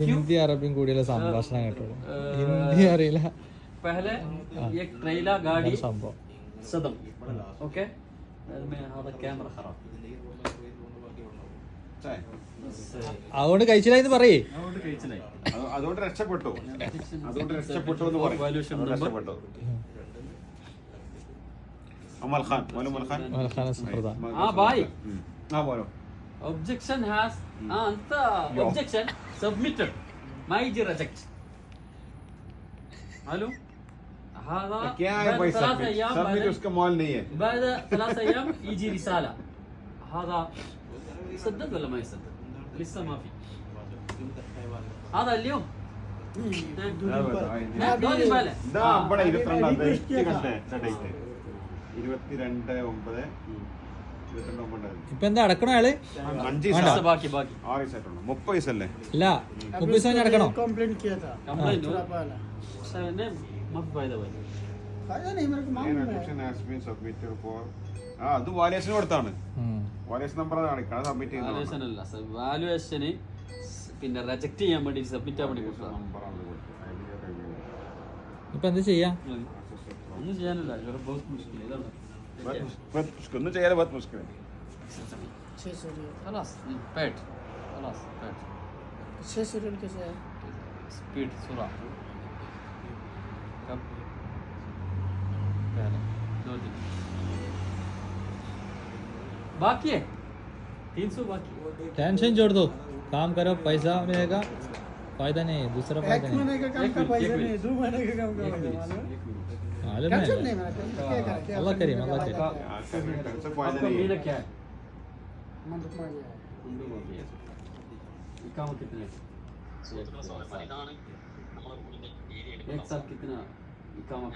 ഹിന്ദി അറബിയും കൂടിയുള്ള സംഭാഷണം കേട്ടോളൂ. ഹിന്ദി അറിയില്ല. पहले एक ट्रेला गाड़ी സംഭവം सदम ओके में هذا कैमरा खराब അതുകൊണ്ട് കഴിച്ചില്ലാന്ന് പറയേ. അതുകൊണ്ട് രക്ഷപ്പെട്ടു എന്ന് പറയും. രക്ഷപ്പെട്ടു. അമൽ ഖാൻ മലഖാന സുഹൃത. हाँ भाई बोलो objection has انت objection submitted ما يجي reject الو هذا क्या है भाई ثلاث ايام सबमिट उसका मॉल नहीं है. بعد 3 ايام يجي رساله هذا يسدد ولا ما يسدد لسه ما في هذا اليوم دوني بالك ഇതാ ഇവിടെ 22 ഡേറ്റ് 22/9 ഇപ്പൊ എന്താ അടക്കണോ അയാള്? 5 لسه باقي 6 ദിവസമായിട്ടുള്ളൂ. 30 ദിവസമല്ലേ? ഇല്ല, 30 ദിവസം അടക്കണോ? कंप्लेंट किया था कंप्लेंट थोड़ा पहले नहीं ما في फायदा भाई फायदा नहीं मेरे को मालूम है Application has been submitted for അത് വാല്യുവേഷൻ കൊടുത്താണ്. വാല്യുവേഷൻ നമ്പർ കാണിക്കണം സബ്മിറ്റ് ചെയ്യുന്നത്. വാല്യുവേഷൻ അല്ല വാല്യുവേഷൻ പിന്നെ റിജക്ട് ചെയ്യാൻ വേണ്ടി സബ്മിറ്റ് ചെയ്യാൻ വേണ്ടി കൊടുത്തതാണ്. ഇപ്പൊ എന്താ ചെയ്യാ? ഒന്നും ചെയ്യാനില്ല ഇവിടെ बहुत मुश्किल है इधर ഒന്നും ചെയ്യാൻ बहुत मुश्किल है. 600 रियल خلاص पेट خلاص पेट 600 रियल कैसे है स्पीड सुराख कब पहले 2 दिन बाकी है 300 बाकी टेंशन छोड़ दो, काम करो, पैसा मिलेगा, फायदा नहीं है, दूसरा एक फायदा नहीं. महीने का काम एक का मिनट, पैसा एक नहीं मिनट। 2 महीने का काम का एक पैसा मिनट मालूम है एक मिनट मालूम टेंशन है. नहीं मेरा क्या करें अल्लाह करीम, अल्लाह करीम. आपका महीना क्या है मन रुकना गया इकामा कितने एक साल कितना इकामा